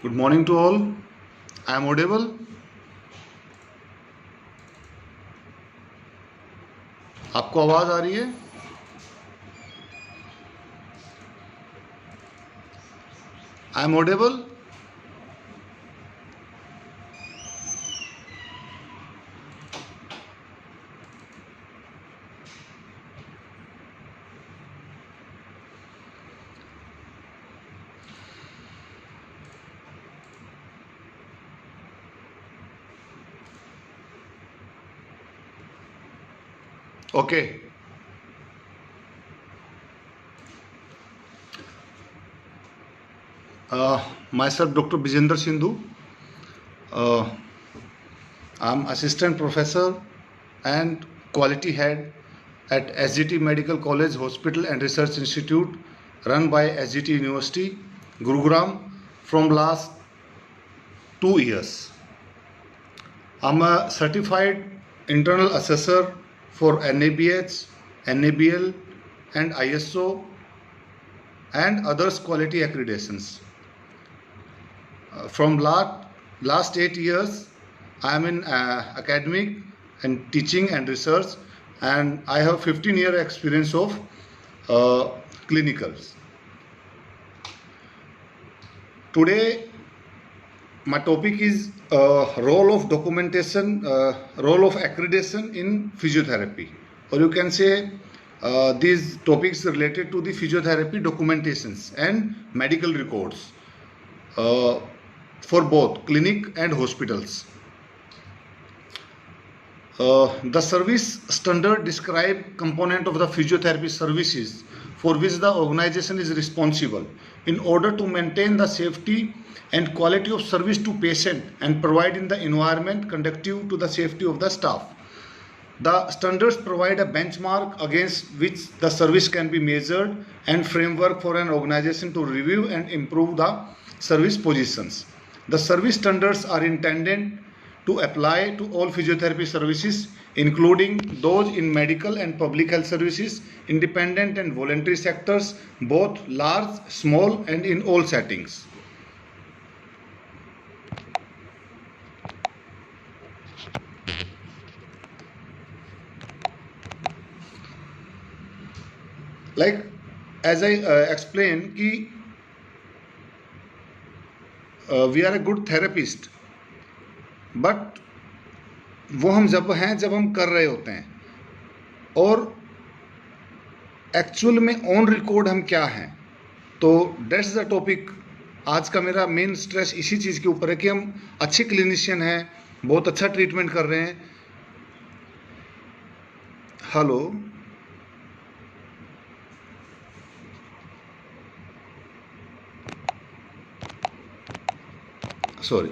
Good morning to all. I am audible. आपको आवाज आ रही है? I am audible. Okay. Myself, Dr. Bijender Sindhu. I'm assistant professor and quality head at SGT Medical College Hospital and Research Institute, run by SGT University, Gurugram, from last 2 years. I'm a certified internal assessor for NABH, NABL, and ISO and others quality accreditations. From last 8 years, I am in academic and teaching and research, and I have 15-year experience of clinicals. Today, my topic is role of documentation, role of accreditation in physiotherapy, or you can say these topics related to the physiotherapy documentations and medical records for both clinic and hospitals. The service standard describe component of the physiotherapy services for which the organization is responsible in order to maintain the safety and quality of service to patient and provide in the environment conducive to the safety of the staff. The standards provide a benchmark against which the service can be measured and framework for an organization to review and improve the service positions. The service standards are intended to apply to all physiotherapy services, including those in medical and public health services, independent and voluntary sectors, both large, small, and in all settings. Like as I explained कि we are a good therapist, but वो हम जब हम कर रहे होते हैं, और एक्चुअल में ऑन रिकॉर्ड हम क्या हैं. तो दैट्स द टॉपिक. आज का मेरा मेन स्ट्रेस इसी चीज़ के ऊपर है कि हम अच्छे क्लिनिशियन हैं, बहुत अच्छा ट्रीटमेंट कर रहे हैं. Hello, sorry.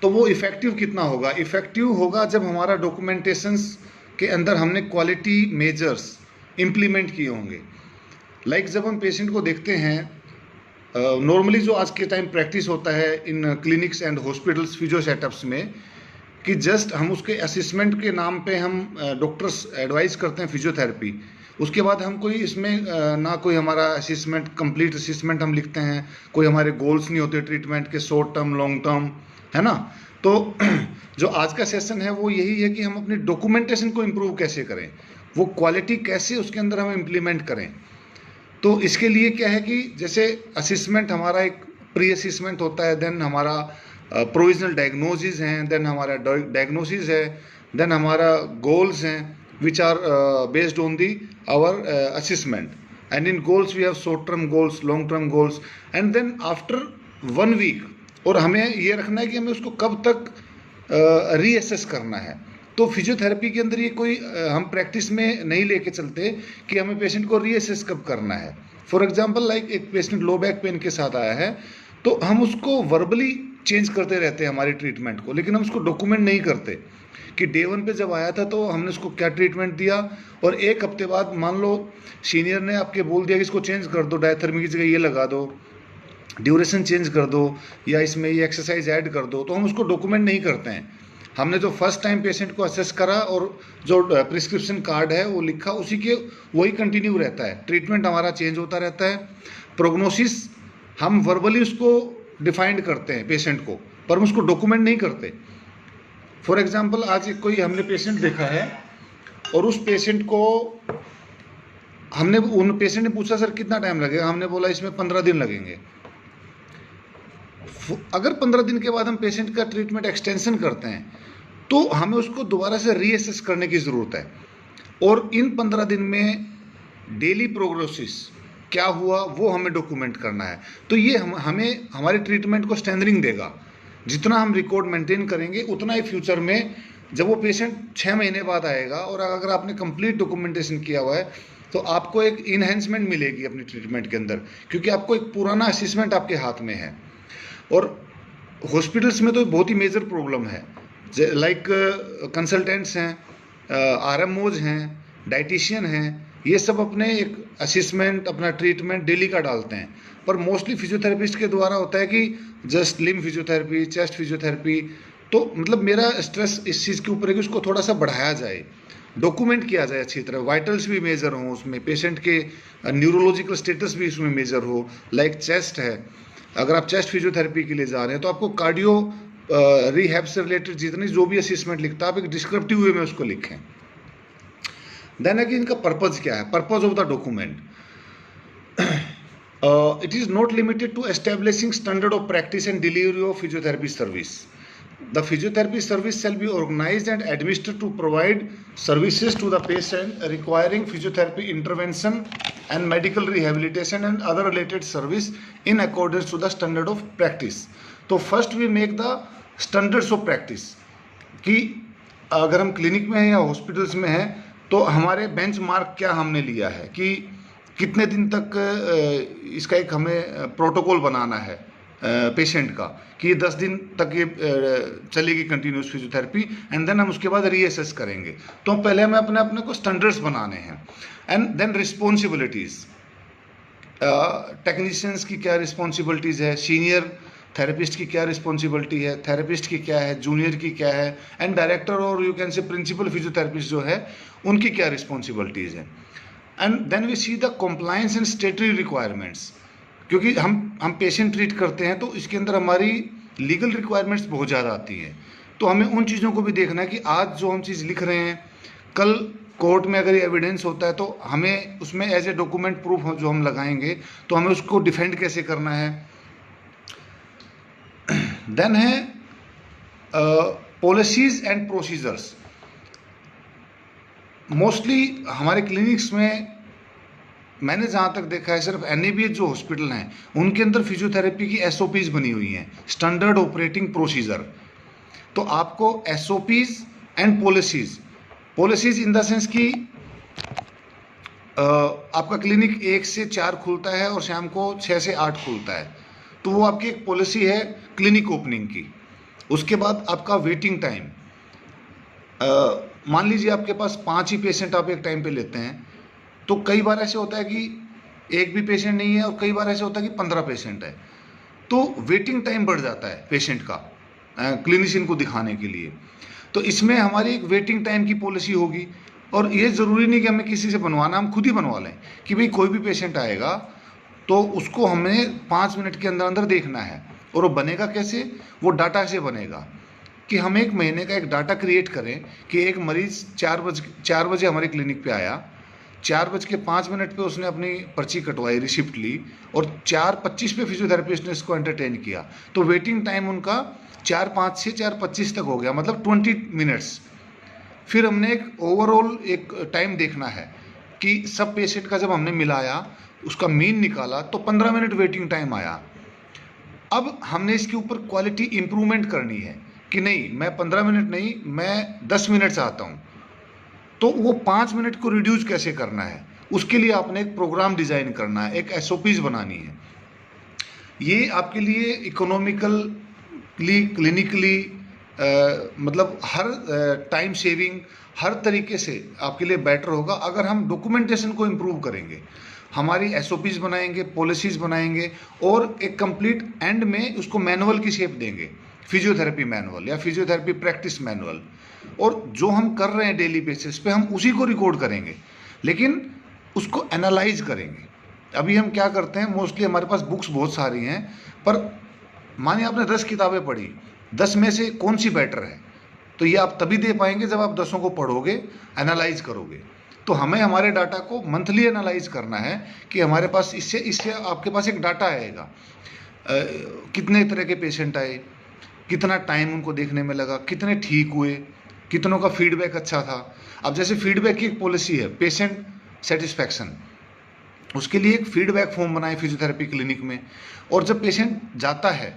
तो वो इफ़ेक्टिव कितना होगा? इफ़ेक्टिव होगा जब हमारा डॉक्यूमेंटेशंस के अंदर हमने क्वालिटी मेजर्स इम्प्लीमेंट किए होंगे. लाइक जब हम पेशेंट को देखते हैं, नॉर्मली जो आज के टाइम प्रैक्टिस होता है in clinics and hospitals physio setups में, कि जस्ट हम उसके असिस्मेंट के नाम पे हम डॉक्टर्स एडवाइस करते हैं फिजियोथेरेपी. उसके बाद हम कोई इसमें ना कोई हमारा असिस्मेंट, कंप्लीट असिस्मेंट हम लिखते हैं, कोई हमारे गोल्स नहीं होते ट्रीटमेंट के, शॉर्ट टर्म, लॉन्ग टर्म, है ना. तो जो आज का सेशन है वो यही है कि हम अपनी डॉक्यूमेंटेशन को इम्प्रूव कैसे करें, वो क्वालिटी कैसे उसके अंदर हम इम्प्लीमेंट करें. तो इसके लिए क्या है कि जैसे असिस्मेंट हमारा एक प्री असिस्मेंट होता है, देन हमारा प्रोविजनल डायग्नोसिस हैं, देन हमारा डायग्नोसिस है, देन हमारा गोल्स हैं which are based on the our assessment. And in goals we have short term goals, long term goals, and then after 1 week, और हमें ये रखना है कि हमें उसको कब तक रीअसेस करना है. तो फिजियोथेरेपी के अंदर ये कोई हम प्रैक्टिस में नहीं लेके चलते कि हमें पेशेंट को रीअसेस कब करना है. फॉर एग्जांपल, लाइक एक पेशेंट लो बैक पेन के साथ आया है, तो हम उसको वर्बली चेंज करते रहते हैं हमारी ट्रीटमेंट को, लेकिन हम उसको डॉक्यूमेंट नहीं करते कि डे 1 पे जब आया था तो हमने उसको क्या ट्रीटमेंट दिया, और 1 हफ्ते बाद मान लो सीनियर ने आपके बोल दिया कि इसको चेंज कर दो, डायथर्मी की जगह ये लगा दो, ड्यूरेशन चेंज कर दो, या इसमें ये एक्सरसाइज ऐड कर दो. तो हम उसको डॉक्यूमेंट नहीं करते हैं. हमने जो फर्स्ट टाइम पेशेंट को असेस करा और जो प्रिस्क्रिप्शन कार्ड है वो लिखा, उसी के वही कंटिन्यू रहता है. ट्रीटमेंट हमारा चेंज होता रहता है. प्रोग्नोसिस हम वर्बली उसको डिफाइंड करते हैं पेशेंट को, पर हम उसको डॉक्यूमेंट नहीं करते। फॉर एग्जांपल आज कोई हमने पेशेंट देखा है और उस पेशेंट को हमने, उन पेशेंट ने पूछा सर कितना टाइम लगेगा, हमने बोला इसमें 15 दिन लगेंगे। अगर 15 दिन के बाद हम पेशेंट का ट्रीटमेंट एक्सटेंशन करते हैं तो हमें उसको दोबारा से रीअसेस करने की ज़रूरत है, और इन 15 दिन में डेली प्रोग्रेसिस क्या हुआ वो हमें डॉक्यूमेंट करना है। तो ये हमें हमारे ट्रीटमेंट को स्ट्रेंथनिंग देगा। जितना हम रिकॉर्ड मेंटेन करेंगे उतना ही फ्यूचर में जब वो पेशेंट 6 महीने बाद आएगा और अगर आपने कंप्लीट डॉक्यूमेंटेशन किया हुआ है तो आपको एक इन्हेंसमेंट मिलेगी अपनी ट्रीटमेंट के अंदर, क्योंकि आपको एक पुराना असेसमेंट आपके हाथ में है। और हॉस्पिटल्स में तो बहुत ही मेजर प्रॉब्लम है, लाइक कंसल्टेंट्स हैं, आरएमओज हैं, डाइटिशियन हैं, ये सब अपने एक असेसमेंट, अपना ट्रीटमेंट डेली का डालते हैं। पर मोस्टली फिजियोथेरेपिस्ट के द्वारा होता है कि just limb physiotherapy, chest physiotherapy. तो मतलब मेरा स्ट्रेस इस चीज़ के ऊपर है कि उसको थोड़ा सा बढ़ाया जाए, डॉक्यूमेंट किया जाए अच्छी तरह, वाइटल्स भी मेजर हों उसमें, पेशेंट के न्यूरोलॉजिकल स्टेटस भी इसमें मेजर हो। लाइक चेस्ट है, अगर आप चेस्ट फिजियोथेरेपी के लिए जा रहे हैं तो आपको कार्डियो रिहैब से रिलेटेड जितनी जो भी असेसमेंट लिखता है आप एक डिस्क्रिप्टिव वे में उसको लिखें। देन अगेन इनका पर्पज क्या है, purpose of the document. It is not limited to establishing standard of practice and delivery of physiotherapy service. The physiotherapy service shall be organized and administered to provide services to the patient requiring physiotherapy intervention and medical rehabilitation and other related service in accordance to the standard of practice. तो first we make the standards of practice कि अगर हम clinic में हैं या hospitals में हैं तो हमारे बेंचमार्क क्या हमने लिया है, कि कितने दिन तक इसका एक हमें प्रोटोकॉल बनाना है पेशेंट का, कि ये 10 दिन तक ये चलेगी कंटिन्यूस फिजियोथेरेपी, एंड देन हम उसके बाद रीअसेस करेंगे। तो पहले हमें अपने अपने को स्टैंडर्ड्स बनाने हैं। एंड देन रिस्पॉन्सिबिलिटीज़, टेक्नीशियंस की क्या रिस्पॉन्सिबिलिटीज़ है, सीनियर थेरेपिस्ट की क्या रिस्पॉन्सिबिलिटी है, थेरेपिस्ट की क्या है, जूनियर की क्या है, एंड डायरेक्टर और you can say principal physiotherapist जो है उनकी क्या रिस्पॉन्सिबिलिटीज़ है। And then we see the compliance and statutory requirements, क्योंकि हम पेशेंट ट्रीट करते हैं तो इसके अंदर हमारी लीगल रिक्वायरमेंट्स बहुत ज़्यादा आती हैं। तो हमें उन चीज़ों को भी देखना है कि आज जो हम चीज़ लिख रहे हैं कल कोर्ट में अगर ये एविडेंस होता है तो हमें उसमें एज ए डॉक्यूमेंट प्रूफ जो हम लगाएंगे तो हमें उसको डिफेंड कैसे करना है। देन है पॉलिसीज एंड प्रोसीजर्स। मोस्टली हमारे क्लिनिक्स में मैंने जहाँ तक देखा है सिर्फ एनएबीएच जो हॉस्पिटल हैं उनके अंदर फिजियोथेरेपी की एसओपीज बनी हुई हैं, स्टैंडर्ड ऑपरेटिंग प्रोसीजर। तो आपको SOPs and policies in the sense कि आपका क्लिनिक 1 से 4 खुलता है और शाम को 6 से 8 खुलता है, तो वो आपकी एक पॉलिसी है क्लिनिक ओपनिंग की। उसके बाद आपका वेटिंग टाइम, मान लीजिए आपके पास 5 ही पेशेंट आप एक टाइम पे लेते हैं, तो कई बार ऐसे होता है कि एक भी पेशेंट नहीं है और कई बार ऐसे होता है कि 15 पेशेंट है, तो वेटिंग टाइम बढ़ जाता है पेशेंट का क्लिनिशियन को दिखाने के लिए। तो इसमें हमारी एक वेटिंग टाइम की पॉलिसी होगी, और ये ज़रूरी नहीं कि हमें किसी से बनवाना, हम खुद ही बनवा लें कि भाई कोई भी पेशेंट आएगा तो उसको हमें 5 मिनट के अंदर अंदर देखना है। और वो बनेगा कैसे, वो डाटा से बनेगा कि हम एक महीने का एक डाटा क्रिएट करें कि एक मरीज़ 4 बजे हमारे क्लिनिक पे आया, 4:05 पे उसने अपनी पर्ची कटवाई, रिसिप्ट ली, और 4:25 पे फिजियोथेरेपिस्ट ने इसको एंटरटेन किया। तो वेटिंग टाइम उनका 4:05 से 4:25 तक हो गया, मतलब 20 मिनट्स। फिर हमने एक ओवरऑल एक टाइम देखना है कि सब पेशेंट का जब हमने मिलाया उसका मीन निकाला तो 15 मिनट वेटिंग टाइम आया। अब हमने इसके ऊपर क्वालिटी इंप्रूवमेंट करनी है कि नहीं, मैं 15 मिनट नहीं, मैं 10 मिनट चाहता हूँ। तो वो 5 मिनट को रिड्यूस कैसे करना है, उसके लिए आपने एक प्रोग्राम डिज़ाइन करना है, एक एसओपीज बनानी है। ये आपके लिए इकोनॉमिकली, क्लिनिकली, मतलब हर टाइम सेविंग, हर तरीके से आपके लिए बेटर होगा अगर हम डॉक्यूमेंटेशन को इम्प्रूव करेंगे, हमारी एसओपीज बनाएंगे, पॉलिसीज़ बनाएंगे, और एक कंप्लीट एंड में उसको मैनुअल की शेप देंगे, फिजियोथेरेपी मैनुअल या फिजियोथेरेपी प्रैक्टिस मैनुअल। और जो हम कर रहे हैं डेली बेसिस पे हम उसी को रिकॉर्ड करेंगे, लेकिन उसको एनालाइज करेंगे अभी हम क्या करते हैं, मोस्टली हमारे पास बुक्स बहुत सारी हैं, पर मानिए आपने 10 किताबें पढ़ी, 10 में से कौन सी बेटर है, तो ये आप तभी दे पाएंगे जब आप 10 को पढ़ोगे, एनालाइज करोगे। तो हमें हमारे डाटा को मंथली एनालाइज करना है कि हमारे पास इससे इससे आपके पास एक डाटा आएगा, कितने तरह के पेशेंट आए, कितना टाइम उनको देखने में लगा, कितने ठीक हुए, कितनों का फीडबैक अच्छा था। अब जैसे फीडबैक की एक पॉलिसी है, पेशेंट सेटिस्फैक्शन, उसके लिए एक फीडबैक फॉर्म बनाए फिजियोथेरेपी क्लिनिक में, और जब पेशेंट जाता है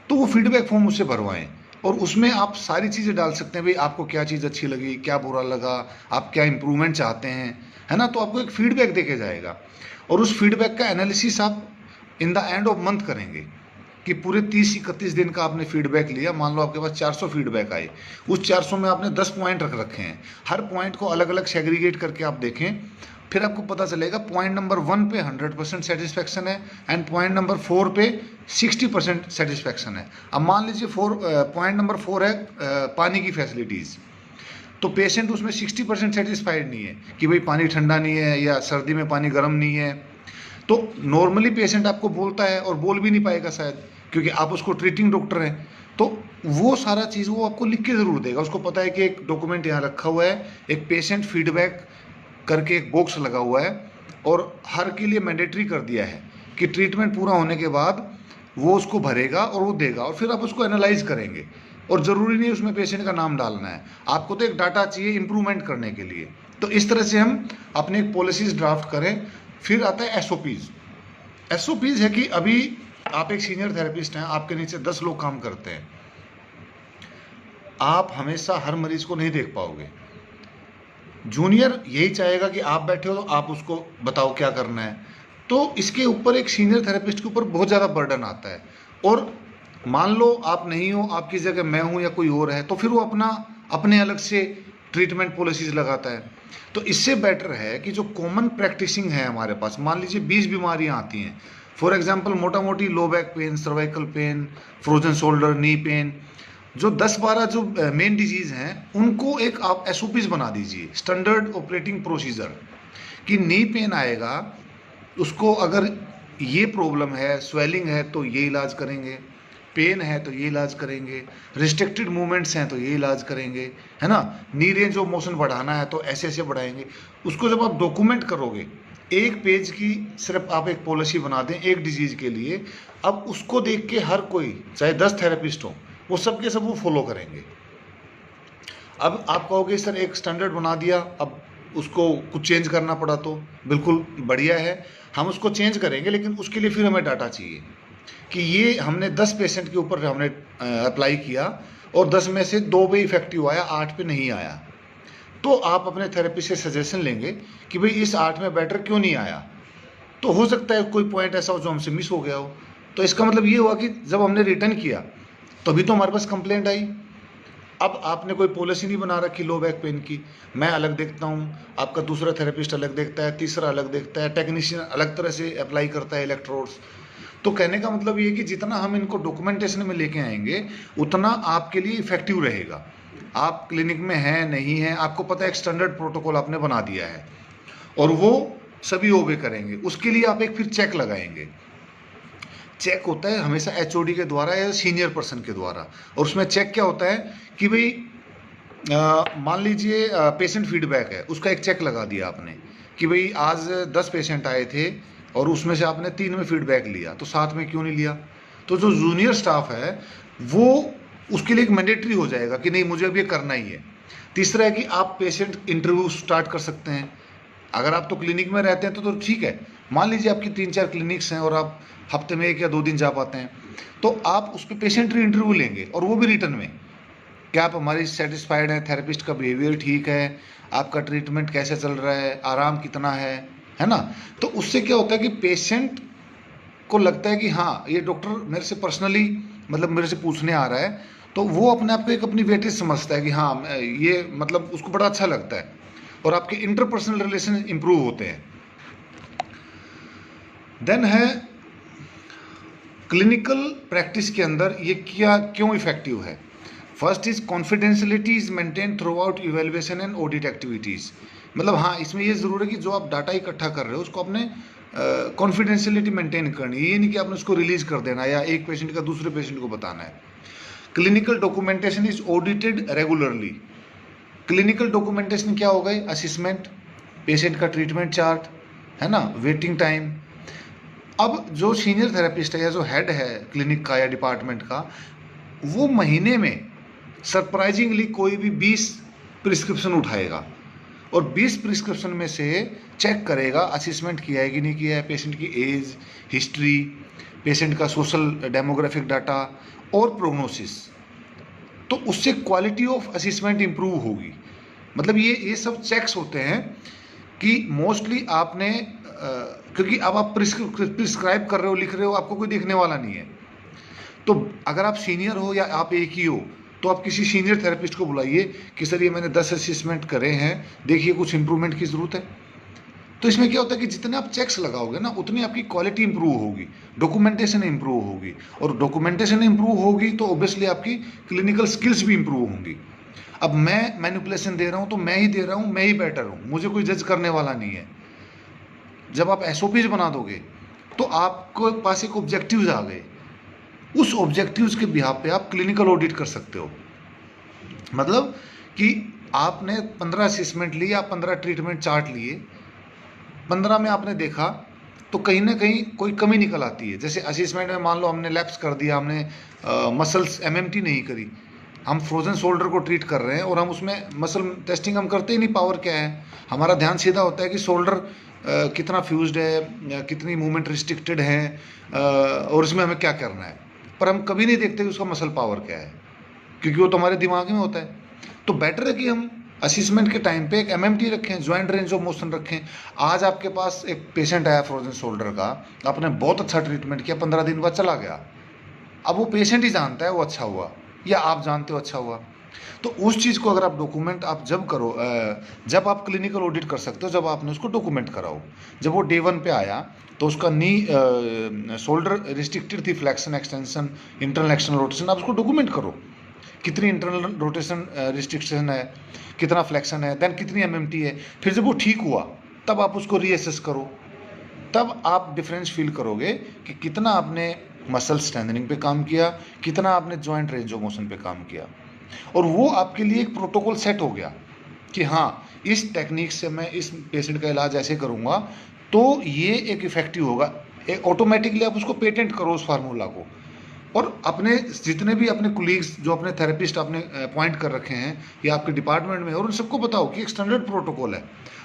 तो वो फीडबैक फॉर्म उससे भरवाएं, और उसमें आप सारी चीज़ें डाल सकते हैं, भाई आपको क्या चीज़ अच्छी लगी, क्या बुरा लगा, आप क्या इंप्रूवमेंट चाहते हैं, है ना। तो आपको एक फीडबैक देके जाएगा, और उस फीडबैक का एनालिसिस आप in the end of month करेंगे कि पूरे 30-31 दिन का आपने फीडबैक लिया। मान लो आपके पास 400 फीडबैक आए, उस 400 में आपने 10 पॉइंट रख रखे हैं, हर पॉइंट को अलग अलग सेग्रीगेट करके आप देखें, फिर आपको पता चलेगा पॉइंट नंबर 1 पे 100% सेटिस्फैक्शन है, एंड पॉइंट नंबर 4 पे 60% सेटिस्फैक्शन है। अब मान लीजिए पॉइंट नंबर 4 है पानी की फैसिलिटीज़, तो पेशेंट उसमें 60% सेटिस्फाइड नहीं है कि भाई पानी ठंडा नहीं है या सर्दी में पानी गर्म नहीं है। तो नॉर्मली पेशेंट आपको बोलता है, और बोल भी नहीं पाएगा शायद, क्योंकि आप उसको ट्रीटिंग डॉक्टर हैं, तो वो सारा चीज़ वो आपको लिख के ज़रूर देगा। उसको पता है कि एक डॉक्यूमेंट यहाँ रखा हुआ है, एक पेशेंट फीडबैक करके एक बॉक्स लगा हुआ है, और हर के लिए मैंडेटरी कर दिया है कि ट्रीटमेंट पूरा होने के बाद वो उसको भरेगा और वो देगा, और फिर आप उसको एनालाइज करेंगे। और ज़रूरी नहीं उसमें पेशेंट का नाम डालना है, आपको तो एक डाटा चाहिए इम्प्रूवमेंट करने के लिए। तो इस तरह से हम अपने एक पॉलिसीज ड्राफ्ट करें। फिर आता है एसओपीज़। एसओपीज़ है कि अभी आप एक सीनियर थेरेपिस्ट हैं, आपके नीचे 10 लोग काम करते हैं, आप हमेशा हर मरीज को नहीं देख पाओगे। जूनियर यही चाहेगा कि आप बैठे हो तो आप उसको बताओ क्या करना है, तो इसके ऊपर एक सीनियर थेरेपिस्ट के ऊपर बहुत ज़्यादा बर्डन आता है। और मान लो आप नहीं हो, आपकी जगह मैं हूँ या कोई और है, तो फिर वो अपने अलग से ट्रीटमेंट पॉलिसीज लगाता है। तो इससे बेटर है कि जो कॉमन प्रैक्टिसिंग है हमारे पास, मान लीजिए 20 बीमारियाँ आती हैं, फॉर एग्जाम्पल मोटा मोटी low back pain, cervical pain, frozen shoulder, knee pain, जो 10-12 जो मेन डिजीज़ हैं, उनको एक आप एसओपीज बना दीजिए, स्टैंडर्ड ऑपरेटिंग प्रोसीजर, कि नी पेन आएगा, उसको अगर ये प्रॉब्लम है, स्वेलिंग है तो ये इलाज करेंगे, पेन है तो ये इलाज करेंगे, रिस्ट्रिक्टेड मूवमेंट्स हैं तो ये इलाज करेंगे, है ना, नी रेंज ऑफ मोशन बढ़ाना है तो ऐसे ऐसे बढ़ाएंगे। उसको जब आप डॉक्यूमेंट करोगे, एक पेज की सिर्फ आप एक पॉलिसी बना दें एक डिजीज़ के लिए, अब उसको देख के हर कोई, चाहे 10 थेरेपिस्ट हो, वो सब के सब वो फॉलो करेंगे। अब आप कहोगे सर एक स्टैंडर्ड बना दिया, अब उसको कुछ चेंज करना पड़ा, तो बिल्कुल बढ़िया है, हम उसको चेंज करेंगे, लेकिन उसके लिए फिर हमें डाटा चाहिए कि ये हमने 10 पेशेंट के ऊपर हमने अप्लाई किया, और 10 में से 2 पे इफेक्टिव आया, 8 पे नहीं आया। तो आप अपने थेरेपिस्ट से सजेशन लेंगे कि भाई इस 8 में बेटर क्यों नहीं आया, तो हो सकता है कोई पॉइंट ऐसा हो जो हमसे मिस हो गया हो। तो इसका मतलब ये हुआ कि जब हमने रिटर्न किया तभी तो हमारे पास कंप्लेंट आई। अब आपने कोई पॉलिसी नहीं बना रखी लो बैक पेन की, मैं अलग देखता हूँ, आपका दूसरा थेरेपिस्ट अलग देखता है, तीसरा अलग देखता है, टेक्नीशियन अलग तरह से अप्लाई करता है इलेक्ट्रोड्स। तो कहने का मतलब ये कि जितना हम इनको डॉक्यूमेंटेशन में लेके आएंगे उतना आपके लिए इफेक्टिव रहेगा। आप क्लिनिक में हैं नहीं हैं, आपको पता है एक स्टैंडर्ड प्रोटोकॉल आपने बना दिया है, और वो सभी ओबे करेंगे। उसके लिए आप एक फिर चेक लगाएंगे। चेक होता है हमेशा एचओडी के द्वारा या सीनियर पर्सन के द्वारा, और उसमें चेक क्या होता है कि भाई मान लीजिए पेशेंट फीडबैक है, उसका एक चेक लगा दिया आपने कि भाई आज 10 पेशेंट आए थे और उसमें से आपने 3 में फीडबैक लिया, तो 7 में क्यों नहीं लिया। तो जो जूनियर स्टाफ है वो उसके लिए एक मैंडेटरी हो जाएगा कि नहीं मुझे अब ये करना ही है। तीसरा है कि आप पेशेंट इंटरव्यू स्टार्ट कर सकते हैं। अगर आप तो क्लिनिक में रहते हैं तो ठीक है, मान लीजिए आपकी 3-4 क्लिनिक्स हैं और आप हफ्ते में 1 या 2 दिन जा पाते हैं, तो आप उस पर पेशेंट इंटरव्यू लेंगे, और वो भी रिटर्न में, क्या आप हमारी सेटिस्फाइड हैं, थेरेपिस्ट का बिहेवियर ठीक है, आपका ट्रीटमेंट कैसे चल रहा है, आराम कितना है ना। तो उससे क्या होता है कि पेशेंट को लगता है कि हाँ ये डॉक्टर मेरे से पर्सनली मतलब मेरे से पूछने आ रहा है, तो वो अपने आप को एक अपनी वेटेज समझता है कि हाँ ये मतलब उसको बड़ा अच्छा लगता है, और आपके इंटरपर्सनल रिलेशन इंप्रूव होते हैं। देन है क्लिनिकल प्रैक्टिस के अंदर ये क्यों इफेक्टिव है। First is confidentiality is maintain through out evaluation and audit activities, मतलब हाँ, इसमें ये ज़रूर है कि जो आप डाटा इकट्ठा कर रहे हो उसको आपने कॉन्फिडेंशियलिटी मेंटेन करनी है। ये नहीं कि आपने उसको रिलीज कर देना या एक पेशेंट का दूसरे पेशेंट को बताना है। Clinical documentation is audited regularly. Clinical documentation क्या हो गए? असेसमेंट, पेशेंट का ट्रीटमेंट चार्ट, है ना, वेटिंग टाइम। अब जो सीनियर थेरेपिस्ट है या जो हेड है क्लिनिक का या डिपार्टमेंट का, वो महीने में सरप्राइजिंगली कोई भी 20 प्रिस्क्रिप्शन उठाएगा और 20 प्रिस्क्रिप्शन में से चेक करेगा असेसमेंट किया है कि नहीं किया है, पेशेंट की एज, हिस्ट्री, पेशेंट का सोशल डेमोग्राफिक डाटा और प्रोग्नोसिस। तो उससे क्वालिटी ऑफ असेसमेंट इंप्रूव होगी। मतलब ये सब चेक्स होते हैं कि मोस्टली आपने क्योंकि अब आप प्रिस्क्राइब कर रहे हो, लिख रहे हो, आपको कोई देखने वाला नहीं है। तो अगर आप सीनियर हो या आप एक ही हो तो आप किसी सीनियर थेरेपिस्ट को बुलाइए कि सर ये मैंने 10 असेसमेंट करे हैं, देखिए कुछ इंप्रूवमेंट की ज़रूरत है। तो इसमें क्या होता है कि जितने आप चेक्स लगाओगे ना उतनी आपकी क्वालिटी इंप्रूव होगी, डॉक्यूमेंटेशन इंप्रूव होगी, और डॉक्यूमेंटेशन इंप्रूव होगी तो ऑब्वियसली आपकी क्लिनिकल स्किल्स भी इंप्रूव होंगी। अब मैं मैनिपुलेशन दे रहा हूँ तो मैं ही दे रहा हूँ, मैं ही बेटर हूँ, मुझे कोई जज करने वाला नहीं है। जब आप एसओपीज बना दोगे तो आपके पास एक ऑब्जेक्टिव्स आ गए, उस ऑब्जेक्टिव्स के बिहाफ पे आप क्लिनिकल ऑडिट कर सकते हो। मतलब कि आपने 15 असेसमेंट लिए, आप 15 ट्रीटमेंट चार्ट लिए, 15 में आपने देखा तो कहीं ना कहीं कोई कमी निकल आती है। जैसे असेसमेंट में मान लो हमने लैप्स कर दिया, हमने मसल्स एमएमटी नहीं करी, हम फ्रोजन शोल्डर को ट्रीट कर रहे हैं और हम उसमें मसल टेस्टिंग हम करते ही नहीं, पावर क्या है, हमारा ध्यान सीधा होता है कि शोल्डर कितना फ्यूज्ड है, कितनी मूवमेंट रिस्ट्रिक्टेड है, और इसमें हमें क्या करना है। पर हम कभी नहीं देखते कि उसका मसल पावर क्या है, क्योंकि वो तो हमारे दिमाग में होता है। तो बेटर है कि हम असेसमेंट के टाइम पे एक एमएमटी रखें, ज्वाइंट रेंज ऑफ मोशन रखें। आज आपके पास एक पेशेंट आया फ्रोजन शोल्डर का, आपने बहुत अच्छा ट्रीटमेंट किया, 15 दिन बाद चला गया। अब वो पेशेंट ही जानता है वो अच्छा हुआ या आप जानते हो अच्छा हुआ। तो उस चीज़ को अगर आप डॉक्यूमेंट आप जब करो, जब आप क्लिनिकल ऑडिट कर सकते हो जब आपने उसको डॉक्यूमेंट कराओ। जब वो डे 1 पे आया तो उसका नी शोल्डर रिस्ट्रिक्टेड थी, flexion, extension, internal external rotation, आप उसको डॉक्यूमेंट करो, कितनी इंटरनल रोटेशन रिस्ट्रिक्शन है, कितना फ्लेक्शन है, देन कितनी एमएमटी है। फिर जब वो ठीक हुआ तब आप उसको रीअसेस करो, तब आप डिफरेंस फील करोगे कि कितना आपने मसल स्ट्रेंथनिंग पे काम किया, कितना आपने जॉइंट रेंज ऑफ मोशन पे काम किया। और वो आपके लिए एक प्रोटोकॉल सेट हो गया कि हाँ, इस टेक्निक से मैं इस पेशेंट का इलाज ऐसे करूँगा तो ये एक इफेक्टिव होगा। ऑटोमेटिकली आप उसको पेटेंट करो उस फार्मूला को, और अपने जितने भी अपने कुलीग्स जो अपने थेरेपिस्ट आपने अपॉइंट कर रखे हैं या आपके डिपार्टमेंट में, और उन सबको बताओ कि एक स्टैंडर्ड प्रोटोकॉल है,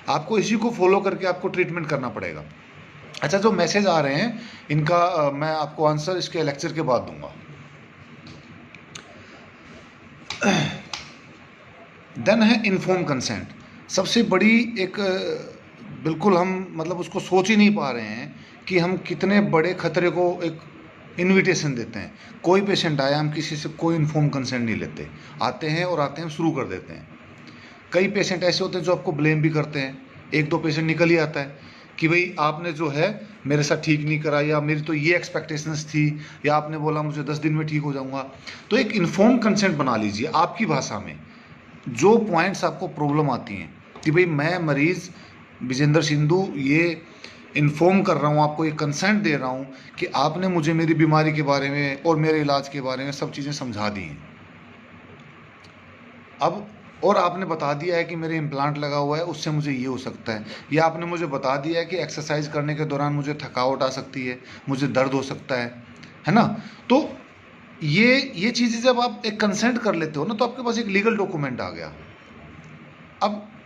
आपको इसी को फॉलो करके आपको ट्रीटमेंट करना पड़ेगा। अच्छा, जो मैसेज आ रहे हैं इनका मैं आपको आंसर इसके लेक्चर के बाद दूंगा। देन है इन्फॉर्म कंसेंट। सबसे बड़ी एक बिल्कुल हम मतलब उसको सोच ही नहीं पा रहे हैं कि हम कितने बड़े खतरे को एक इनविटेशन देते हैं। कोई पेशेंट आया, हम किसी से कोई इन्फॉर्म कंसेंट नहीं लेते, आते हैं और आते हैं शुरू कर देते हैं। कई पेशेंट ऐसे होते हैं जो आपको ब्लेम भी करते हैं, एक दो पेशेंट निकल ही आता है कि भाई आपने जो है मेरे साथ ठीक नहीं करा, या मेरी तो ये एक्सपेक्टेशंस थी, या आपने बोला मुझे 10 दिन में ठीक हो जाऊंगा। तो एक इन्फॉर्म कंसेंट बना लीजिए आपकी भाषा में, जो पॉइंट्स आपको प्रॉब्लम आती हैं कि भाई मैं मरीज़ विजेंद्र सिंधु ये इन्फॉर्म कर रहा हूँ, आपको ये कंसेंट दे रहा हूँ कि आपने मुझे मेरी बीमारी के बारे में और मेरे इलाज के बारे में सब चीज़ें समझा दी हैं। अब और आपने बता दिया है कि मेरे इम्प्लांट लगा हुआ है, उससे मुझे ये हो सकता है, या आपने मुझे बता दिया है कि एक्सरसाइज करने के दौरान मुझे थकावट आ सकती है, मुझे दर्द हो सकता है ना। तो ये चीज़ें जब आप एक कंसेंट कर लेते हो ना तो आपके पास एक लीगल डॉक्यूमेंट आ गया।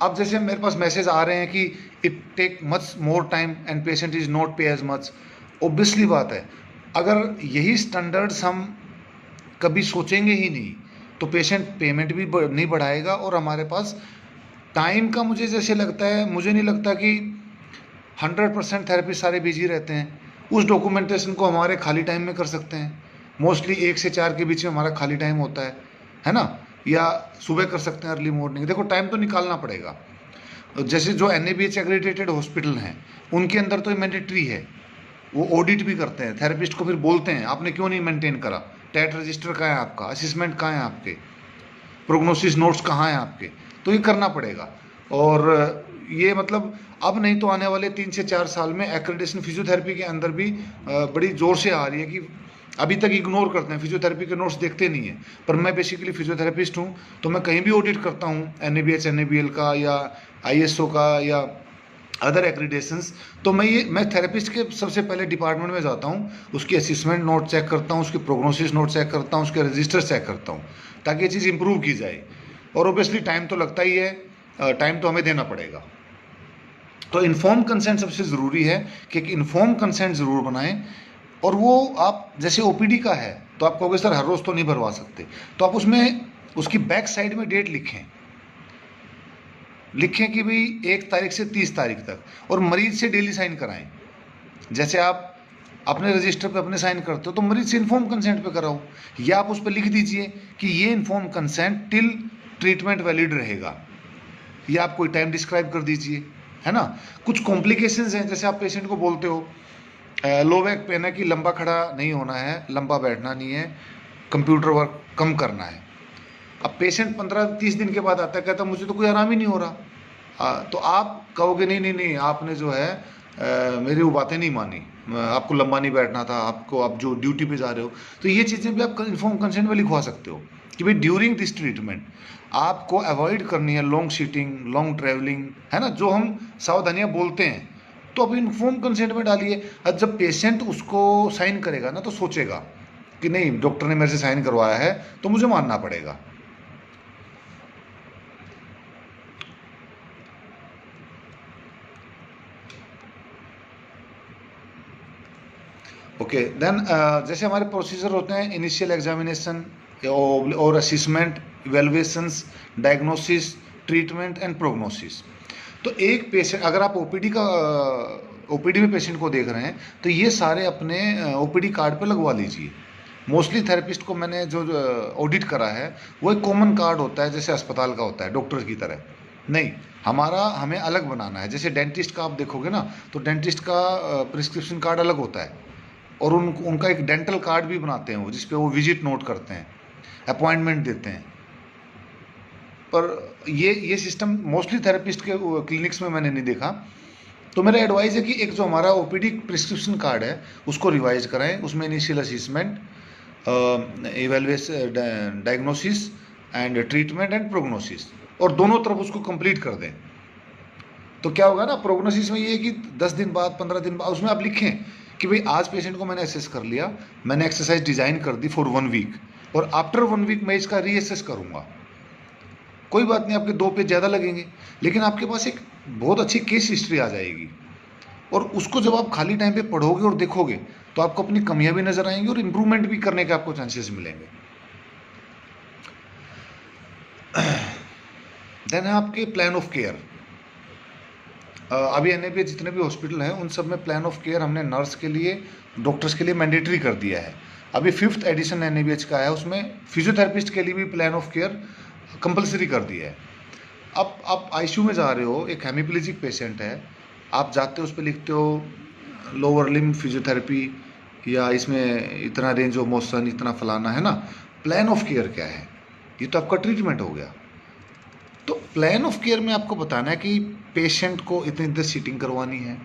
अब जैसे मेरे पास मैसेज आ रहे हैं कि it take much more time and patient is not pay as much. Obviously बात है, अगर यही स्टैंडर्ड्स हम कभी सोचेंगे ही नहीं तो पेशेंट पेमेंट भी नहीं बढ़ाएगा, और हमारे पास टाइम का मुझे जैसे लगता है, मुझे नहीं लगता कि 100% थेरेपिस्ट सारे बिजी रहते हैं। उस डॉक्यूमेंटेशन को हमारे खाली टाइम में कर सकते हैं। मोस्टली 1 से 4 के बीच में हमारा खाली टाइम होता है ना, या सुबह कर सकते हैं अर्ली मॉर्निंग। देखो टाइम तो निकालना पड़ेगा। जैसे जो NABH एग्रीडेटेड हॉस्पिटल हैं उनके अंदर तो मैंडेटरी है, वो ऑडिट भी करते हैं, थेरेपिस्ट को फिर बोलते हैं आपने क्यों नहीं मेंटेन करा, टैट रजिस्टर कहाँ है आपका, असेसमेंट कहाँ है आपके, प्रोग्नोसिस नोट्स कहाँ हैं आपके। तो ये करना पड़ेगा। और ये मतलब अब नहीं तो आने वाले 3 से 4 साल में एक्रेडिटेशन फिजियोथेरेपी के अंदर भी बड़ी ज़ोर से आ रही है कि अभी तक इग्नोर करते हैं, फिजियोथेरेपी के नोट्स देखते नहीं है। पर मैं बेसिकली फिजियोथेरेपिस्ट हूँ, तो मैं कहीं भी ऑडिट करता हूँ NABH NABL का या ISO का या अदर एक्रीडेशंस, तो मैं थेरेपिस्ट के सबसे पहले डिपार्टमेंट में जाता हूँ, उसकी असेसमेंट नोट चेक करता हूँ, उसकी प्रोग्नोसिस नोट चेक करता हूँ, उसके रजिस्टर चेक करता हूँ, ताकि ये चीज़ इंप्रूव की जाए। और ओबियसली टाइम तो लगता ही है, टाइम तो हमें देना पड़ेगा। तो इन्फॉर्म कंसेंट सबसे ज़रूरी है कि एक इन्फॉर्म कंसेंट ज़रूर बनाएं। और वो आप जैसे OPD का है तो आप कहोगे सर हर रोज़ तो नहीं भरवा सकते, तो आप उसमें उसकी बैक साइड में डेट लिखें कि भाई 1 तारीख से 30 तारीख तक, और मरीज से डेली साइन कराएं। जैसे आप अपने रजिस्टर पे अपने साइन करते हो तो मरीज से इन्फॉर्म कंसेंट पे कराओ, या आप उस पर लिख दीजिए कि ये inform consent till treatment valid रहेगा, या आप कोई टाइम डिस्क्राइब कर दीजिए, है ना। कुछ कॉम्प्लिकेशंस हैं, जैसे आप पेशेंट को बोलते हो लो बैक पेन है कि लंबा खड़ा नहीं होना है, लंबा बैठना नहीं है, कंप्यूटर वर्क कम करना है। अब पेशेंट 15-30 दिन के बाद आता है, कहता मुझे तो कोई आराम ही नहीं हो रहा, तो आप कहोगे नहीं नहीं नहीं, आपने जो है मेरी वो बातें नहीं मानी, आपको लंबा नहीं बैठना था, आपको आप जो ड्यूटी पे जा रहे हो। तो ये चीज़ें भी आप इन्फॉर्म कंसेंट में लिखवा सकते हो कि भाई ड्यूरिंग दिस ट्रीटमेंट आपको अवॉइड करनी है लॉन्ग सीटिंग, लॉन्ग ट्रैवलिंग, है ना, जो हम सावधानियाँ बोलते हैं, तो आप इन्फॉर्म कंसेंट में डालिए। अब जब पेशेंट उसको साइन करेगा ना, तो सोचेगा कि नहीं डॉक्टर ने मेरे से साइन करवाया है तो मुझे मानना पड़ेगा। ओके देन जैसे हमारे प्रोसीजर होते हैं इनिशियल एग्जामिनेशन और assessment, evaluations, diagnosis, treatment and prognosis. तो एक पेशेंट, अगर आप OPD में पेशेंट को देख रहे हैं तो ये सारे अपने OPD कार्ड पे लगवा लीजिए। मोस्टली थेरेपिस्ट को मैंने जो ऑडिट करा है वो एक कॉमन कार्ड होता है, जैसे अस्पताल का होता है डॉक्टर की तरह नहीं, हमें अलग बनाना है। जैसे डेंटिस्ट का आप देखोगे ना, तो डेंटिस्ट का प्रिस्क्रिप्शन कार्ड अलग होता है, और उनका एक डेंटल कार्ड भी बनाते हैं वो, जिसपे वो विजिट नोट करते हैं, अपॉइंटमेंट देते हैं। पर ये सिस्टम मोस्टली थेरेपिस्ट के क्लिनिक्स में मैंने नहीं देखा। तो मेरा एडवाइस है कि एक जो हमारा OPD प्रिस्क्रिप्शन कार्ड है उसको रिवाइज कराएं, उसमें initial assessment, evaluation, diagnosis and treatment and prognosis, और दोनों तरफ उसको कंप्लीट कर दें। तो क्या होगा ना, प्रोग्नोसिस में ये है कि 10 दिन बाद, 15 दिन बाद उसमें आप लिखें कि भाई आज पेशेंट को मैंने असेस कर लिया, मैंने एक्सरसाइज डिज़ाइन कर दी फॉर 1 वीक, और आफ्टर 1 वीक मैं इसका रीअसेस करूँगा। कोई बात नहीं, आपके 2 पेज ज़्यादा लगेंगे, लेकिन आपके पास एक बहुत अच्छी केस हिस्ट्री आ जाएगी, और उसको जब आप खाली टाइम पे पढ़ोगे और देखोगे तो आपको अपनी कमियां भी नजर आएंगी और इम्प्रूवमेंट भी करने के आपको चांसेस मिलेंगे। देन है आपके प्लान ऑफ केयर। अभी NABH जितने भी हॉस्पिटल हैं उन सब में प्लान ऑफ केयर हमने नर्स के लिए, डॉक्टर्स के लिए मैंडेटरी कर दिया है। अभी 5th एडिशन NABH का है, उसमें फिजियोथेरेपिस्ट के लिए भी प्लान ऑफ केयर कंपलसरी कर दिया है। अब आप ICU में जा रहे हो, एक हेमीप्लेजिक पेशेंट है, आप जाते हो उस पर लिखते हो लोअर लिम्ब फिजियोथेरेपी, या इसमें इतना रेंज ऑफ मोशन, इतना फलाना, है ना। प्लान ऑफ केयर क्या है? ये तो आपका ट्रीटमेंट हो गया। तो प्लान ऑफ केयर में आपको बताना है कि पेशेंट को इतनी देर सीटिंग करवानी है,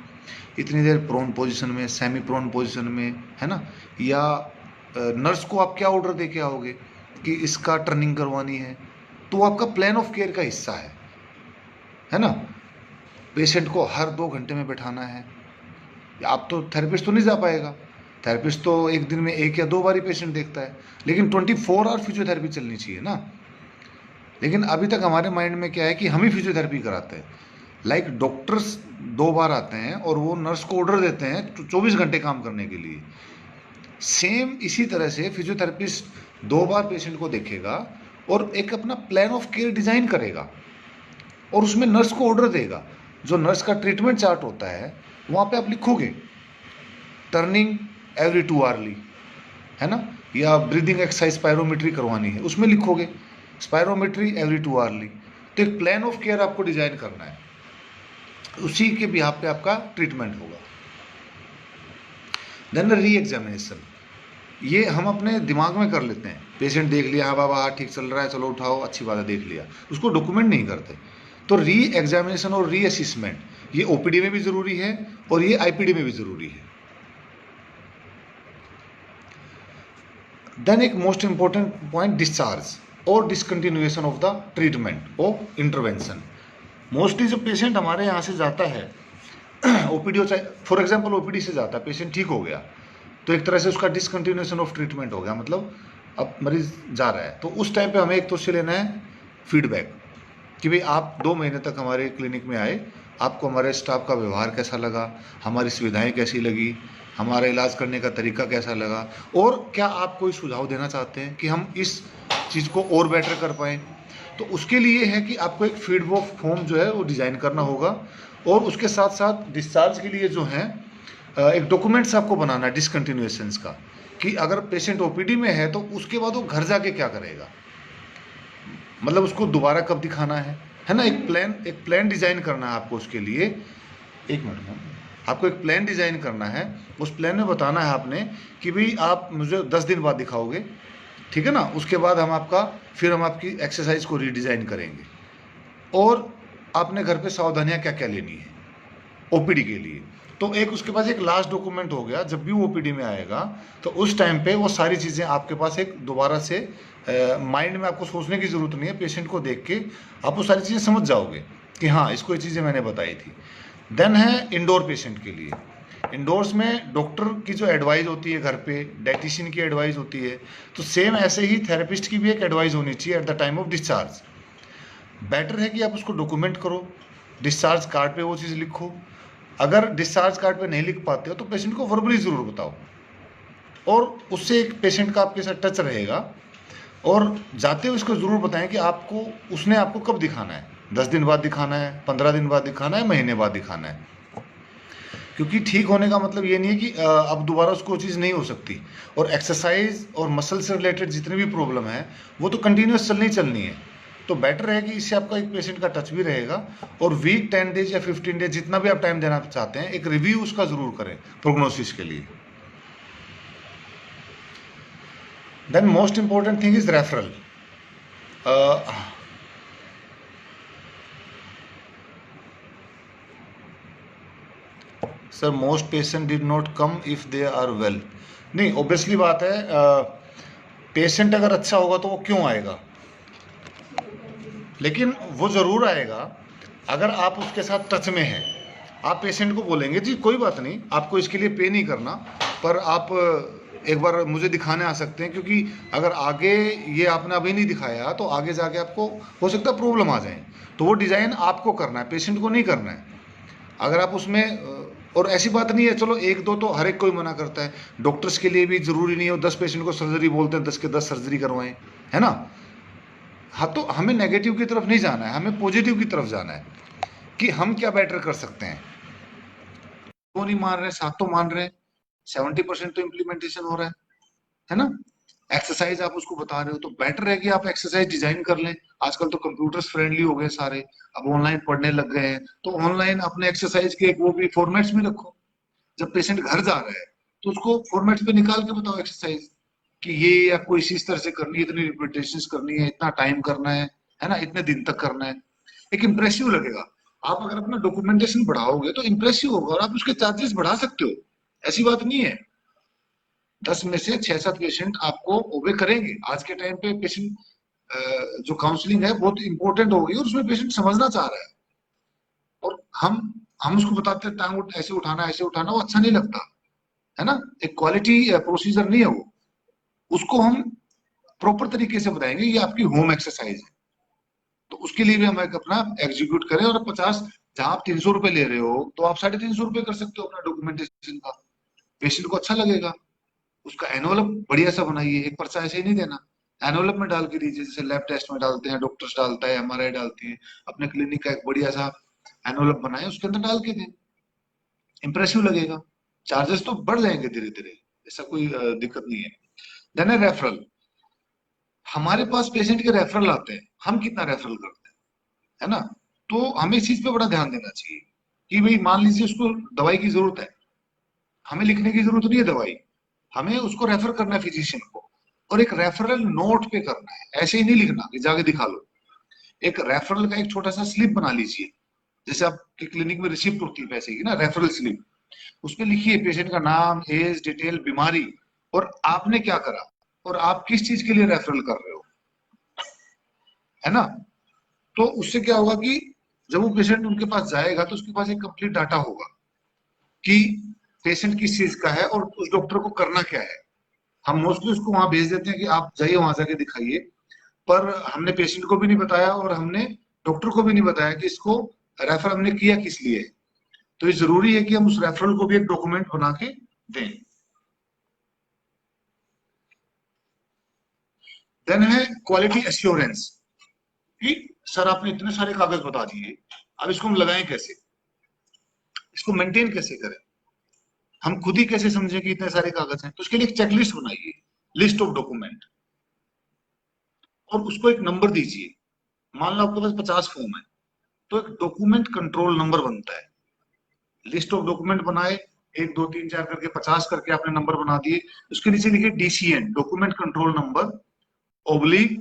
इतनी देर प्रोन पोजीशन में, सेमी प्रोन पोजीशन में, है ना, या नर्स को आप क्या ऑर्डर दे के आओगे कि इसका टर्निंग करवानी है, तो आपका प्लान ऑफ केयर का हिस्सा है ना। पेशेंट को हर 2 घंटे में बैठाना है, आप तो थेरेपिस्ट तो नहीं जा पाएगा, थेरेपिस्ट तो एक दिन में 1 या 2 बार ही पेशेंट देखता है, लेकिन 24 आवर फिजियोथेरेपी चलनी चाहिए ना। लेकिन अभी तक हमारे माइंड में क्या है कि हम ही फिजियोथेरेपी कराते हैं, लाइक डॉक्टर्स 2 बार आते हैं और वो नर्स को ऑर्डर देते हैं 24 घंटे काम करने के लिए। सेम इसी तरह से फिजियोथेरेपिस्ट 2 बार पेशेंट को देखेगा और एक अपना प्लान ऑफ केयर डिजाइन करेगा, और उसमें नर्स को ऑर्डर देगा। जो नर्स का ट्रीटमेंट चार्ट होता है वहाँ पे आप लिखोगे टर्निंग एवरी 2 आवरली, है ना, या ब्रीदिंग एक्सरसाइज स्पायरोमेट्री करवानी है, उसमें लिखोगे स्पायरोमेट्री एवरी 2 आवरली। तो एक प्लान ऑफ केयर आपको डिजाइन करना है, उसी के बिहाफ पे आपका ट्रीटमेंट होगा। देन री एग्जामिनेशन, ये हम अपने दिमाग में कर लेते हैं, पेशेंट देख लिया, हाँ बाबा हाँ ठीक चल रहा है, चलो उठाओ, अच्छी बात है, देख लिया, उसको डॉक्यूमेंट नहीं करते। तो री एग्जामिनेशन और री असेसमेंट ये ओपीडी में भी जरूरी है और ये आईपीडी में भी जरूरी है। देन एक मोस्ट इंपॉर्टेंट पॉइंट, डिस्चार्ज और डिसकंटिन्यूएशन ऑफ द ट्रीटमेंट और इंटरवेंशन। मोस्टली जो पेशेंट हमारे यहाँ से जाता है ओपीडी, फॉर एग्जांपल ओपीडी से जाता है पेशेंट, ठीक हो गया तो एक तरह से उसका डिसकंटिन्यूएशन ऑफ ट्रीटमेंट हो गया, मतलब अब मरीज जा रहा है, तो उस टाइम पे हमें एक तो उससे लेना है फीडबैक कि भाई आप 2 महीने तक हमारे क्लिनिक में आए, आपको हमारे स्टाफ का व्यवहार कैसा लगा, हमारी सुविधाएं कैसी लगी, हमारा इलाज करने का तरीका कैसा लगा, और क्या आप कोई सुझाव देना चाहते हैं कि हम इस चीज़ को और बेटर कर पाएँ। तो उसके लिए है कि आपको एक फीडबैक फॉर्म जो है वो डिज़ाइन करना होगा, और उसके साथ साथ डिस्चार्ज के लिए जो है एक डॉक्यूमेंट्स आपको बनाना है डिसकंटिन्यूएशंस का, कि अगर पेशेंट ओपीडी में है तो उसके बाद वो घर जाके क्या करेगा, मतलब उसको दोबारा कब दिखाना है ना। एक प्लान डिज़ाइन करना है आपको उसके लिए। एक मिनट में आपको एक प्लान डिज़ाइन करना है, उस प्लान में बताना है आपने कि भाई आप मुझे 10 दिन बाद दिखाओगे, ठीक है ना। उसके बाद हम आपकी एक्सरसाइज को रीडिज़ाइन करेंगे, और आपने घर पे सावधानियां क्या क्या लेनी है ओपीडी के लिए। तो एक उसके पास एक लास्ट डॉक्यूमेंट हो गया, जब भी वो ओपीडी में आएगा तो उस टाइम पे वो सारी चीज़ें आपके पास एक दोबारा से माइंड में आपको सोचने की ज़रूरत नहीं है, पेशेंट को देख के आप वो सारी चीज़ें समझ जाओगे कि हाँ इसको ये चीज़ें मैंने बताई थी। देन है इंडोर पेशेंट के लिए, इंडोर्स में डॉक्टर की जो एडवाइस होती है घर पे, डाइटिशियन की एडवाइस होती है, तो सेम ऐसे ही थेरेपिस्ट की भी एक एडवाइस होनी चाहिए at the time of discharge. Better है कि आप उसको डॉक्यूमेंट करो, डिस्चार्ज कार्ड पे वो चीज़ लिखो। अगर डिस्चार्ज कार्ड पे नहीं लिख पाते हो तो पेशेंट को वर्बली ज़रूर बताओ, और उससे एक पेशेंट का आपके साथ टच रहेगा, और जाते हुए उसको ज़रूर बताएं कि उसने आपको कब दिखाना है, 10 दिन बाद दिखाना है, 15 दिन बाद दिखाना है, महीने बाद दिखाना है। क्योंकि ठीक होने का मतलब ये नहीं है कि अब दोबारा उसको चीज़ नहीं हो सकती, और एक्सरसाइज और मसल से रिलेटेड जितनी भी प्रॉब्लम है वो तो कंटिन्यूस चलनी है। तो बेटर है कि इससे आपका एक पेशेंट का टच भी रहेगा, और वीक 10 डेज या 15 डेज जितना भी आप टाइम देना चाहते हैं, एक रिव्यू उसका ज़रूर करें प्रोग्नोसिस के लिए। Then most important thing is referral. Sir most patient did not come if they are well. नहीं, ऑब्वियसली बात है, पेशेंट अगर अच्छा होगा तो वो क्यों आएगा, लेकिन वो ज़रूर आएगा अगर आप उसके साथ टच में हैं। आप पेशेंट को बोलेंगे जी कोई बात नहीं, आपको इसके लिए पे नहीं करना, पर आप एक बार मुझे दिखाने आ सकते हैं, क्योंकि अगर आगे ये आपने अभी नहीं दिखाया तो आगे जाके आपको हो सकता है प्रॉब्लम आ जाए। तो वो डिज़ाइन आपको करना है, पेशेंट को नहीं करना है। अगर आप उसमें और ऐसी बात नहीं है, चलो 1-2 तो हर एक कोई मना करता है, डॉक्टर्स के लिए भी ज़रूरी नहीं हो 10 पेशेंट को सर्जरी बोलते हैं 10 के 10 सर्जरी करवाएं, है ना। हाँ, तो हमें नेगेटिव की तरफ नहीं जाना है, हमें पॉजिटिव की तरफ जाना है कि हम क्या बेटर कर सकते हैं। वो नहीं मान रहे, 7 तो मान रहे, 70% तो इम्प्लीमेंटेशन हो रहा है ना। एक्सरसाइज आप उसको बता रहे हो तो बेटर है कि आप एक्सरसाइज डिजाइन कर लें। आजकल तो कंप्यूटर्स फ्रेंडली हो गए सारे, अब ऑनलाइन पढ़ने लग गए हैं, तो ऑनलाइन अपने एक्सरसाइज के वो भी फॉर्मेट्स में रखो। जब पेशेंट घर जा रहा है तो उसको फॉर्मेट्स पे निकाल के बताओ एक्सरसाइज कि ये आपको इस तरह से करनी है, इतनी रिपीटेशन करनी है, इतना टाइम करना है ना, इतने दिन तक करना है। एक इंप्रेसिव लगेगा। आप अगर अपना डॉक्यूमेंटेशन बढ़ाओगे तो इंप्रेसिव होगा, और आप उसके चार्जेस बढ़ा सकते हो, ऐसी बात नहीं है। 10 में से 6-7 पेशेंट आपको ओबे करेंगे। आज के टाइम पे पेशेंट जो काउंसलिंग है बहुत इंपॉर्टेंट हो गई, और उसमें पेशेंट समझना चाह रहा है, और हम उसको बताते हैं टांग ऐसे उठाना, वो अच्छा नहीं लगता है ना। एक क्वालिटी प्रोसीजर नहीं है वो, उसको हम प्रॉपर तरीके से बताएंगे ये आपकी होम एक्सरसाइज है। तो उसके लिए भी हम एक अपना एग्जीक्यूट करें, और 50 जहां आप 300 रुपए ले रहे हो तो आप 350 रुपए कर सकते हो अपना डॉक्यूमेंटेशन का। पेशेंट को अच्छा लगेगा। उसका एनवलप बढ़िया सा बनाइए, एक पर्चा ऐसे ही नहीं देना, एनवलप में डाल के दीजिए, जैसे लैब टेस्ट में डालते हैं, डॉक्टर्स डालता है, एमआरआई डालती है, अपने क्लिनिक का एक बढ़िया सा एनवलप बनाए, उसके अंदर डाल के दें, इंप्रेसिव लगेगा। चार्जेस तो बढ़ जाएंगे धीरे धीरे, ऐसा कोई दिक्कत नहीं है। देन है रेफरल। हमारे पास पेशेंट के रेफरल आते हैं, हम कितना रेफरल करते हैं, है ना। तो हमें इस चीज पे बड़ा ध्यान देना चाहिए कि भाई मान लीजिए उसको दवाई की जरूरत है, हमें लिखने की जरूरत नहीं है दवाई, हमें उसको रेफर करना है फिजिशियन को, और एक रेफरल नोट पे करना है, ऐसे ही नहीं लिखना कि जाके दिखा लो। एक रेफरल का एक छोटा सा स्लिप बना लीजिए, जैसे आपकी क्लिनिक में रिसिप्ट होती है पैसे की ना, रेफरल स्लिप, उसमें लिखिए पेशेंट का नाम, एज, डिटेल, बीमारी और आपने क्या करा और आप किस चीज के लिए रेफरल कर रहे हो, है ना। तो उससे क्या होगा कि जब वो पेशेंट उनके पास जाएगा तो उसके पास एक कंप्लीट डाटा होगा कि पेशेंट किस चीज का है और उस डॉक्टर को करना क्या है। हम मोस्टली उसको वहां भेज देते हैं कि आप जाइए वहां जाके दिखाइए, पर हमने पेशेंट को भी नहीं बताया और हमने डॉक्टर को भी नहीं बताया कि इसको रेफर हमने किया किस लिए। तो ये जरूरी है कि हम उस रेफरल को भी एक डॉक्यूमेंट बना के दें। देन है क्वालिटी एश्योरेंस, कि सर आपने इतने सारे कागज बता दिए, अब इसको हम लगाएं कैसे, इसको मेंटेन कैसे करें, हम खुद ही कैसे समझें कि इतने सारे कागज हैं। तो उसके लिए एक चेकलिस्ट बनाइए, लिस्ट ऑफ डॉक्यूमेंट, और उसको एक नंबर दीजिए। मान लो आपके पास 50 फॉर्म है तो एक डॉक्यूमेंट कंट्रोल नंबर बनता है। लिस्ट ऑफ डॉक्यूमेंट बनाए, 1 2 3 4 करके 50 करके आपने नंबर बना दिए, उसके नीचे लिखिए DCN, document control number, oblique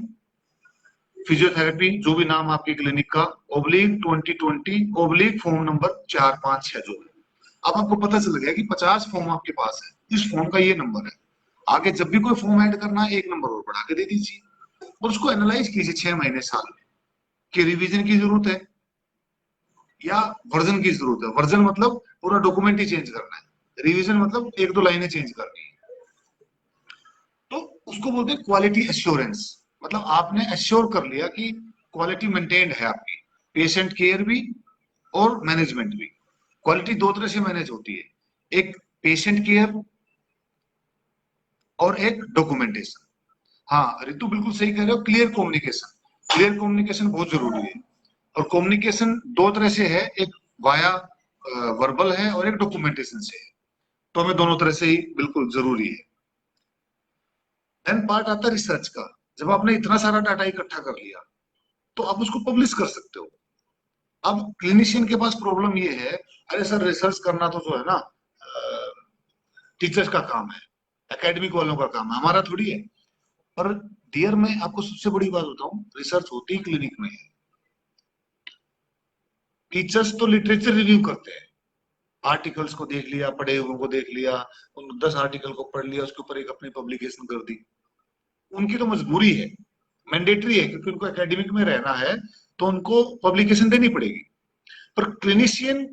physiotherapy, जो भी नाम आपके क्लिनिक का, ओब्लिक 2020, ओब्लिक फॉर्म नंबर 4 5 6 जो है। अब आपको पता चल गया कि 50 फॉर्म आपके पास है, इस फॉर्म का ये नंबर है। आगे जब भी कोई फॉर्म ऐड करना है एक नंबर और बढ़ा के दे दीजिए, और उसको एनालाइज कीजिए 6 महीने साल में कि रिवीजन की जरूरत है या वर्जन की जरूरत है। वर्जन मतलब पूरा डॉक्यूमेंट ही चेंज करना है, रिवीजन मतलब 1 2 लाइनें चेंज करनी है। तो उसको बोलते हैं क्वालिटी एश्योरेंस, मतलब आपने एश्योर कर लिया कि क्वालिटी मेंटेन्ड है आपकी, पेशेंट केयर भी और मैनेजमेंट भी। क्वालिटी दो तरह से मैनेज होती है, एक पेशेंट केयर और एक डॉक्यूमेंटेशन। हाँ रितु बिल्कुल सही कह रहे हो, क्लियर कम्युनिकेशन, क्लियर कम्युनिकेशन बहुत जरूरी है। और कम्युनिकेशन दो तरह से है, एक वाया वर्बल है और एक डॉक्यूमेंटेशन से है, तो हमें दोनों तरह से ही बिल्कुल जरूरी है। देन पार्ट आता है रिसर्च का। जब आपने इतना सारा डाटा इकट्ठा कर लिया तो आप उसको पब्लिश कर सकते हो। अब क्लिनिशियन के पास प्रॉब्लम ये है, अरे सर रिसर्च करना तो जो है ना टीचर्स का काम है, एकेडमिक वालों का काम है, हमारा थोड़ी है। पर डियर मैं आपको सबसे बड़ी बात बताऊं, रिसर्च होती क्लिनिक में है। टीचर्स तो लिटरेचर रिव्यू करते हैं, आर्टिकल्स को देख लिया, पढ़े हुए को देख लिया, उन 10 आर्टिकल को पढ़ लिया, उसके ऊपर एक अपनी पब्लिकेशन कर दी। उनकी तो मजबूरी है, मैंडेटरी है, क्योंकि उनको एकेडमिक में रहना है तो उनको पब्लिकेशन देनी पड़ेगी। पर क्लिनिशियन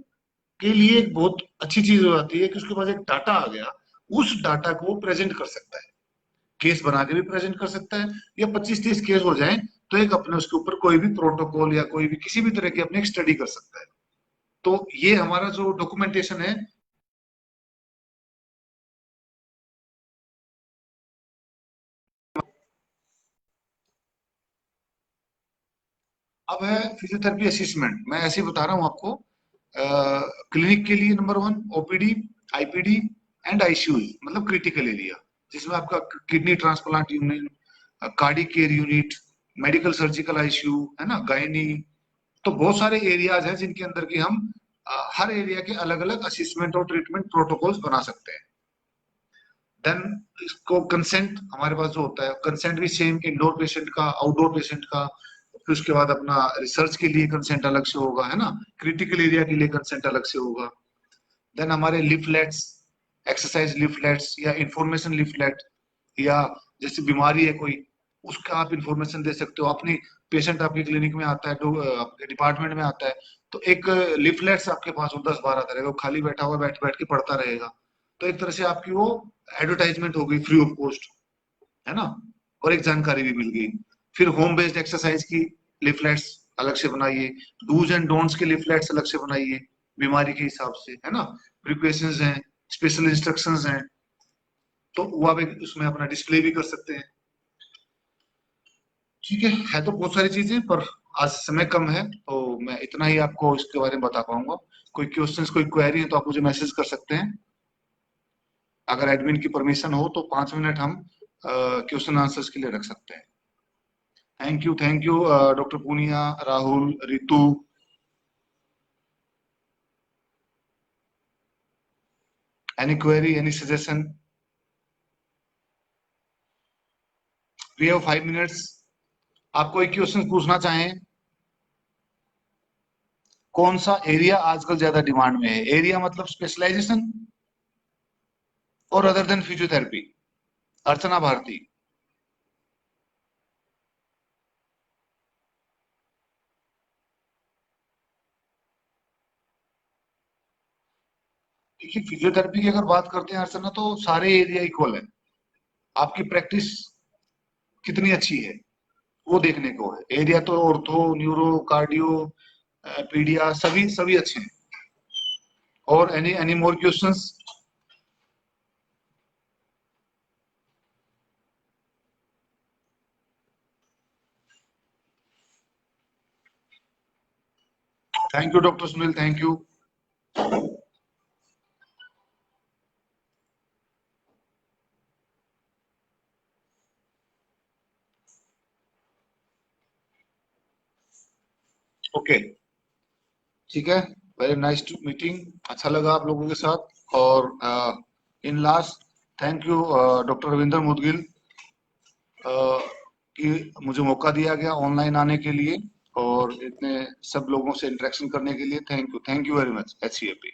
के लिए एक बहुत अच्छी चीज हो जाती है कि उसके पास एक डाटा आ गया, उस डाटा को वो प्रेजेंट कर सकता है, केस बना के भी प्रेजेंट कर सकता है, या 25 30 केस हो जाए तो एक अपने उसके ऊपर कोई भी प्रोटोकॉल या कोई भी किसी भी तरह की अपने एक स्टडी कर सकता है। तो ये हमारा जो डॉक्यूमेंटेशन है। अब है फिजियोथेरेपी असिस्टमेंट, मैं ऐसे ही बता रहा हूँ आपको। क्लिनिक के लिए number 1 OPD, IPD and ICU, मतलब क्रिटिकल एरिया, जिसमें आपका kidney transplant unit, cardiac care unit, medical surgical ICU, है ना, गायनी। तो बहुत सारे एरियाज हैं जिनके अंदर की हम हर एरिया के अलग अलग असिस्टमेंट और ट्रीटमेंट प्रोटोकॉल्स बना सकते हैं। देन इसको कंसेंट हमारे पास जो होता है, कंसेंट भी सेम, इंडोर पेशेंट का, आउटडोर पेशेंट का। फिर उसके बाद अपना रिसर्च के लिए कंसेंट अलग से होगा, है ना, क्रिटिकल एरिया के लिए कंसेंट अलग से होगा। देन हमारे लिफलेट्स, एक्सरसाइज लिफलेट्स या इंफॉर्मेशन लिफलेट, या जैसे बीमारी है कोई, उसका आप इंफॉर्मेशन दे सकते हो। अपनी पेशेंट आपके क्लिनिक में आता है तो आपके डिपार्टमेंट में आता है, तो एक लिफलेट्स आपके पास 10 12 रहेगा, वो खाली बैठा हुआ बैठ बैठ के पढ़ता रहेगा। तो एक तरह से आपकी वो एडवर्टाइजमेंट हो गई फ्री ऑफ कॉस्ट, है ना, और एक जानकारी भी मिल गई। फिर होम बेस्ड एक्सरसाइज की लिफलेट्स अलग से बनाइए, डूज एंड डोंट्स के लिफलेट्स अलग से बनाइए बीमारी के हिसाब से, है ना, प्रिकॉशंस हैं, स्पेशल इंस्ट्रक्शंस हैं, तो वो आप उसमें अपना डिस्प्ले भी कर सकते हैं। ठीक है तो बहुत सारी चीजें, पर आज समय कम है तो मैं इतना ही आपको इसके बारे में बता पाऊंगा। कोई क्वेश्चंस, कोई क्वेरी है तो आप मुझे मैसेज कर सकते हैं। अगर एडमिन की परमिशन हो तो 5 मिनट हम क्वेश्चन आंसर्स के लिए रख सकते हैं। Thank you doctor Poonia, Rahul, Ritu. Any query, any suggestion? We have 5 minutes. आप कोई क्वेश्चन पूछना चाहें कौन सा एरिया आजकल ज्यादा डिमांड में है? एरिया मतलब स्पेशलाइजेशन और अदर देन फिजियोथेरेपी? अर्चना भारती। देखिए फिजियोथेरेपी की अगर बात करते हैं अर्चना, तो सारे एरिया इक्वल है। आपकी प्रैक्टिस कितनी अच्छी है वो देखने को है। एरिया तो ऑर्थो, न्यूरो, कार्डियो, पीडिया सभी सभी अच्छे हैं। और any more questions? Thank you doctor Sunil, thank you. Okay, ठीक है। वेरी नाइस टू मीटिंग, अच्छा लगा आप लोगों के साथ। और in last, thank you doctor Ravindra Mudgil कि मुझे मौका दिया गया ऑनलाइन आने के लिए और इतने सब लोगों से इंटरेक्शन करने के लिए। Thank you very much, HCAP।